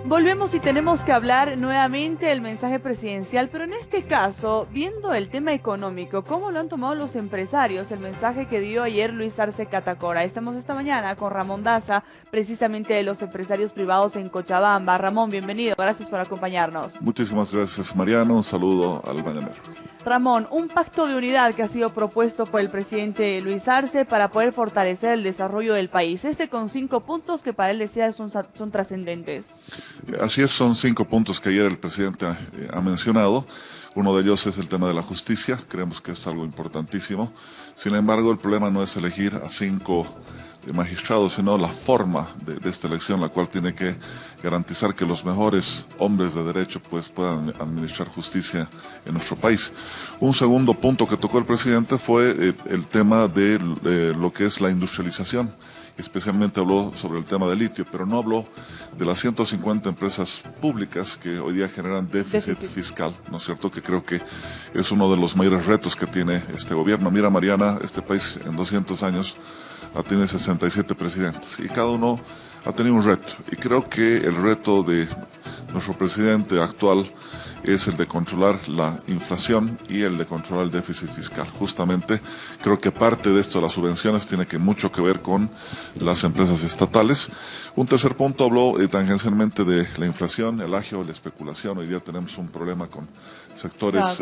Volvemos y tenemos que hablar nuevamente del mensaje presidencial, pero en este caso, viendo el tema económico, ¿cómo lo han tomado los empresarios? El mensaje que dio ayer Luis Arce Catacora. Estamos esta mañana con Ramón Daza, precisamente de los empresarios privados en Cochabamba. Ramón, bienvenido, gracias por acompañarnos. Muchísimas gracias, Mariano. Un saludo al mañanero. Ramón, un pacto de unidad que ha sido propuesto por el presidente Luis Arce para poder fortalecer el desarrollo del país. Con 5 puntos que para él decía son trascendentes. Así es, son 5 puntos que ayer el presidente ha mencionado. Uno de ellos es el tema de la justicia. Creemos que es algo importantísimo. Sin embargo, el problema no es elegir a 5 magistrados, sino la forma de esta elección, la cual tiene que garantizar que los mejores hombres de derecho pues puedan administrar justicia en nuestro país. Un segundo punto que tocó el presidente fue el tema de lo que es la industrialización. Especialmente habló sobre el tema del litio, pero no habló de las 150 empresas públicas que hoy día generan déficit fiscal, ¿no es cierto? Que creo que es uno de los mayores retos que tiene este gobierno. Mira, Mariana, este país en 200 años tiene 67 presidentes y cada uno ha tenido un reto. Y creo que el reto de nuestro presidente actual es el de controlar la inflación y el de controlar el déficit fiscal. Justamente creo que parte de esto de las subvenciones tiene mucho que ver con las empresas estatales. Un tercer punto habló tangencialmente de la inflación, el agio, la especulación. Hoy día tenemos un problema con sectores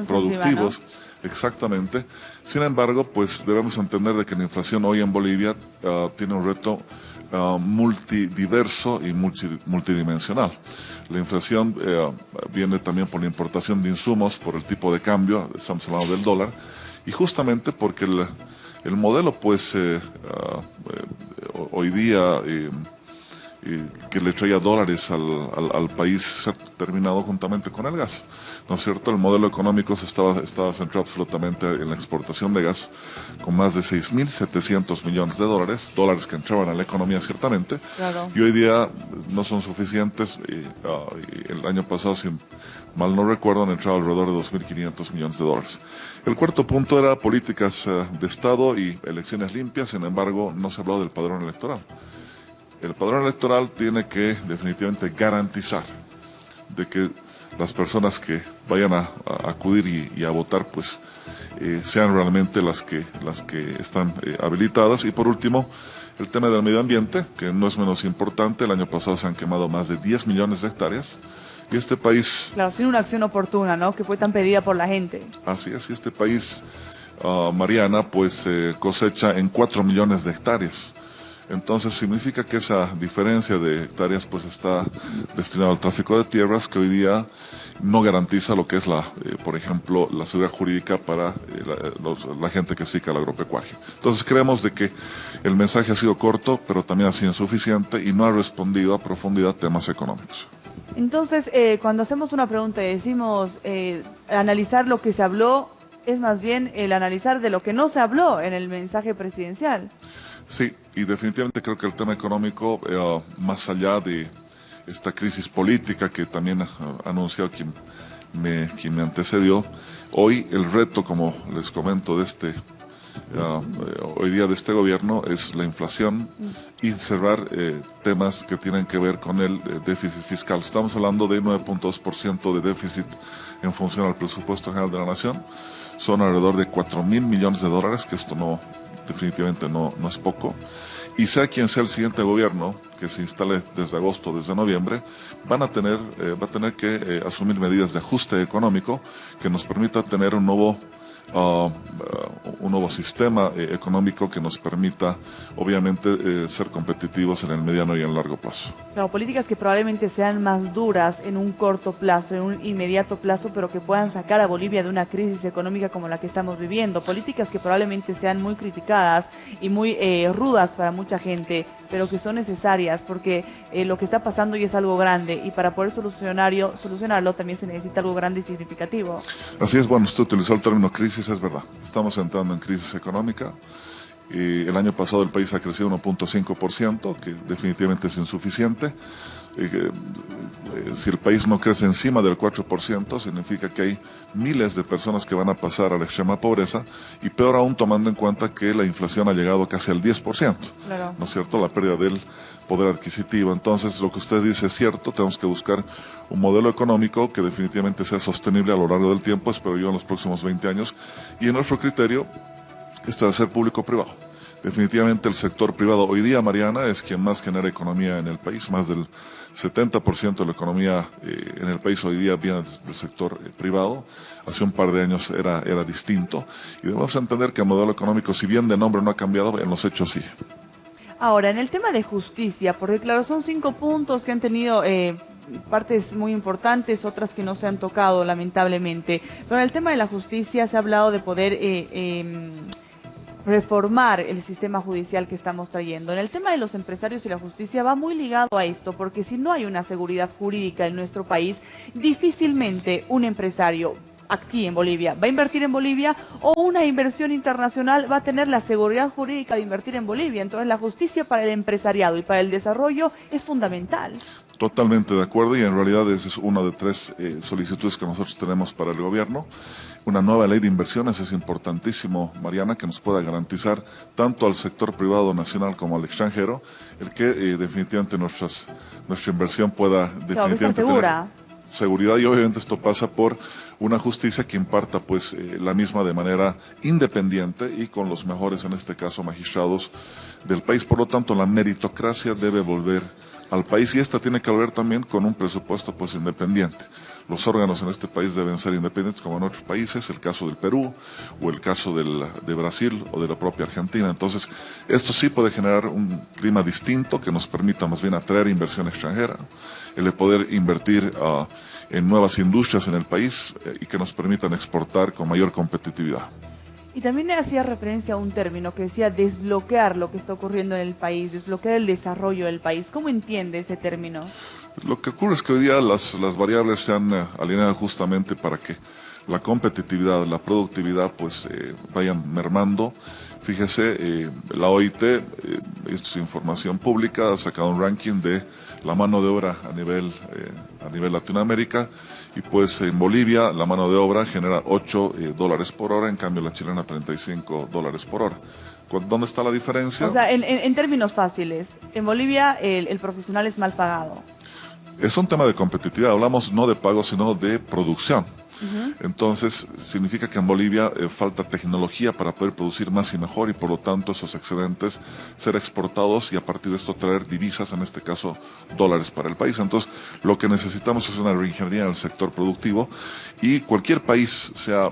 productivos. Exactamente. Sin embargo, pues debemos entender de que la inflación hoy en Bolivia tiene un reto multidiverso y multidimensional. La inflación viene también por la importación de insumos, por el tipo de cambio, estamos hablando del dólar, y justamente porque el modelo pues hoy día que le traía dólares al país se ha terminado juntamente con el gas, ¿no es cierto? El modelo económico estaba centrado absolutamente en la exportación de gas, con más de 6.700 millones de dólares que entraban a la economía ciertamente, claro. Y hoy día no son suficientes. El año pasado, si mal no recuerdo, han entrado alrededor de 2.500 millones de dólares. El cuarto punto era políticas de Estado y elecciones limpias. Sin embargo, no se habló del padrón electoral. El padrón electoral tiene que definitivamente garantizar de que las personas que vayan a acudir y a votar pues sean realmente las que están habilitadas. Y por último, el tema del medio ambiente, que no es menos importante. El año pasado se han quemado más de 10 millones de hectáreas y este país... Claro, sin una acción oportuna, ¿no? Que fue tan pedida por la gente. Así es, y este país, Mariana, pues cosecha en 4 millones de hectáreas. Entonces significa que esa diferencia de hectáreas pues está destinada al tráfico de tierras, que hoy día no garantiza lo que es por ejemplo, la seguridad jurídica para la gente que se dedica al agropecuario. Entonces creemos de que el mensaje ha sido corto, pero también ha sido insuficiente y no ha respondido a profundidad temas económicos. Entonces, cuando hacemos una pregunta y decimos analizar lo que se habló, es más bien el analizar de lo que no se habló en el mensaje presidencial. Sí, y definitivamente creo que el tema económico, más allá de esta crisis política que también anunció quien me antecedió, hoy el reto, como les comento, hoy día de este gobierno es la inflación y cerrar temas que tienen que ver con el déficit fiscal. Estamos hablando de 9.2% de déficit en función al presupuesto general de la nación. Son alrededor de 4.000 millones de dólares, que esto definitivamente no es poco. Y sea quien sea el siguiente gobierno que se instale desde agosto, desde noviembre, va a tener que asumir medidas de ajuste económico que nos permita tener un nuevo sistema económico que nos permita, obviamente, ser competitivos en el mediano y en el largo plazo. Claro, políticas que probablemente sean más duras en un corto plazo, en un inmediato plazo, pero que puedan sacar a Bolivia de una crisis económica como la que estamos viviendo. Políticas que probablemente sean muy criticadas y muy rudas para mucha gente, pero que son necesarias porque lo que está pasando hoy es algo grande y para poder solucionarlo también se necesita algo grande y significativo. Así es, bueno, usted utilizó el término crisis, es verdad. Estamos entrando en crisis económica El año pasado el país ha crecido 1.5%, que definitivamente es insuficiente. Si el país no crece encima del 4%, significa que hay miles de personas que van a pasar a la extrema pobreza, y peor aún tomando en cuenta que la inflación ha llegado casi al 10%, claro. ¿No es cierto? La pérdida del poder adquisitivo. Entonces, lo que usted dice es cierto, tenemos que buscar un modelo económico que definitivamente sea sostenible a lo largo del tiempo, espero yo en los próximos 20 años, y en nuestro criterio está de ser público-privado. Definitivamente el sector privado hoy día, Mariana, es quien más genera economía en el país. Más del 70% de la economía en el país hoy día viene del sector privado. Hace un par de años era distinto. Y debemos entender que el modelo económico, si bien de nombre no ha cambiado, en los hechos sí. Ahora, en el tema de justicia, porque claro, son 5 puntos que han tenido partes muy importantes, otras que no se han tocado, lamentablemente. Pero en el tema de la justicia se ha hablado de poder reformar el sistema judicial que estamos trayendo. En el tema de los empresarios y la justicia va muy ligado a esto, porque si no hay una seguridad jurídica en nuestro país, difícilmente un empresario aquí en Bolivia va a invertir en Bolivia, o una inversión internacional va a tener la seguridad jurídica de invertir en Bolivia. Entonces la justicia para el empresariado y para el desarrollo es fundamental. Totalmente de acuerdo, y en realidad esa es una de 3 solicitudes que nosotros tenemos para el gobierno. Una nueva ley de inversiones es importantísimo, Mariana, que nos pueda garantizar tanto al sector privado nacional como al extranjero el que definitivamente nuestra inversión pueda definitivamente tener seguridad, y obviamente esto pasa por una justicia que imparta pues la misma de manera independiente y con los mejores, en este caso, magistrados del país. Por lo tanto, la meritocracia debe volver al país, y esta tiene que volver también con un presupuesto pues independiente. Los órganos en este país deben ser independientes como en otros países, el caso del Perú o el caso de Brasil o de la propia Argentina. Entonces, esto sí puede generar un clima distinto que nos permita más bien atraer inversión extranjera, el de poder invertir en nuevas industrias en el país y que nos permitan exportar con mayor competitividad. Y también hacía referencia a un término que decía desbloquear lo que está ocurriendo en el país, desbloquear el desarrollo del país. ¿Cómo entiende ese término? Lo que ocurre es que hoy día las variables se han alineado justamente para que la competitividad, la productividad pues vayan mermando. Fíjese, la OIT, esto es información pública, ha sacado un ranking de la mano de obra a nivel Latinoamérica, y pues en Bolivia la mano de obra genera $8 por hora, en cambio la chilena $35 por hora. ¿Dónde está la diferencia? O sea, en términos fáciles, en Bolivia el profesional es mal pagado. Es un tema de competitividad, hablamos no de pago sino de producción. Entonces, significa que en Bolivia falta tecnología para poder producir más y mejor, y por lo tanto esos excedentes ser exportados y a partir de esto traer divisas, en este caso dólares para el país. Entonces, lo que necesitamos es una reingeniería en el sector productivo, y cualquier país, sea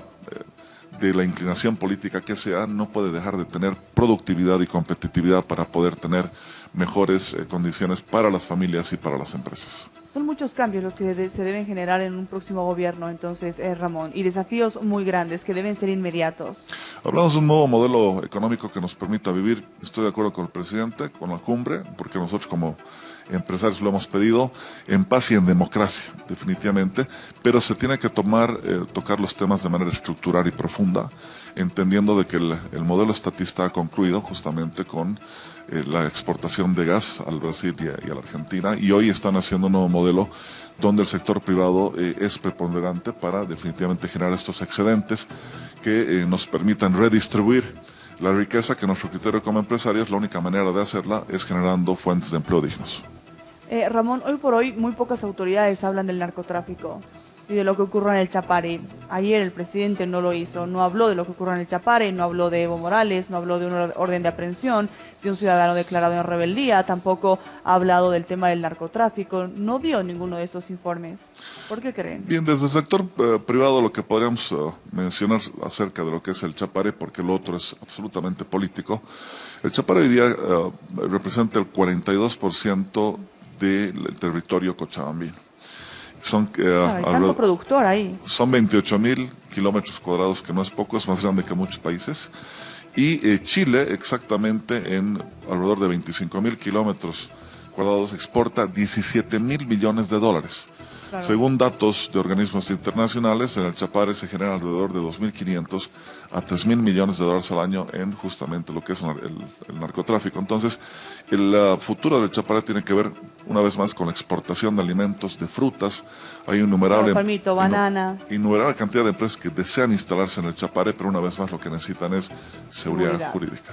de la inclinación política que sea, no puede dejar de tener productividad y competitividad para poder tener mejores condiciones para las familias y para las empresas. Son muchos cambios los que se deben generar en un próximo gobierno, entonces, Ramón, y desafíos muy grandes que deben ser inmediatos. Hablamos de un nuevo modelo económico que nos permita vivir, estoy de acuerdo con el presidente, con la cumbre, porque nosotros como empresarios lo hemos pedido, en paz y en democracia, definitivamente, pero se tiene que tocar los temas de manera estructural y profunda, entendiendo de que el modelo estatista ha concluido justamente con la exportación de gas al Brasil y a la Argentina, y hoy están haciendo un nuevo modelo donde el sector privado es preponderante para definitivamente generar estos excedentes que nos permitan redistribuir la riqueza, que nuestro criterio como empresarios, la única manera de hacerla es generando fuentes de empleo dignos. Ramón, hoy por hoy muy pocas autoridades hablan del narcotráfico y de lo que ocurre en el Chapare. Ayer el presidente no lo hizo, no habló de lo que ocurre en el Chapare, no habló de Evo Morales, no habló de una orden de aprehensión de un ciudadano declarado en rebeldía, tampoco ha hablado del tema del narcotráfico, no dio ninguno de estos informes. ¿Por qué creen? Bien, desde el sector privado lo que podríamos mencionar acerca de lo que es el Chapare, porque lo otro es absolutamente político. El Chapare hoy día representa el 42% del territorio cochabambino. Tanto productor ahí. Son 28.000 kilómetros cuadrados, que no es poco, es más grande que muchos países. Y Chile, exactamente en alrededor de 25.000 kilómetros cuadrados, exporta 17.000 millones de dólares. Claro. Según datos de organismos internacionales, en el Chapare se generan alrededor de 2.500 a 3.000 millones de dólares al año en justamente lo que es el narcotráfico. Entonces, el futuro del Chapare tiene que ver, una vez más, con la exportación de alimentos, de frutas. Hay innumerable cantidad de empresas que desean instalarse en el Chapare, pero una vez más lo que necesitan es seguridad jurídica.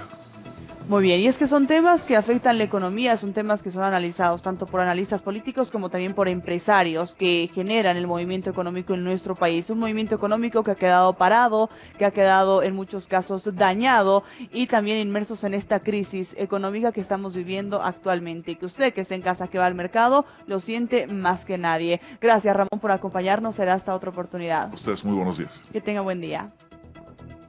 Muy bien, y es que son temas que afectan la economía, son temas que son analizados tanto por analistas políticos como también por empresarios que generan el movimiento económico en nuestro país. Un movimiento económico que ha quedado parado, que ha quedado en muchos casos dañado y también inmersos en esta crisis económica que estamos viviendo actualmente. Y que usted que está en casa, que va al mercado, lo siente más que nadie. Gracias, Ramón, por acompañarnos. Será hasta otra oportunidad. Ustedes, muy buenos días. Que tenga buen día.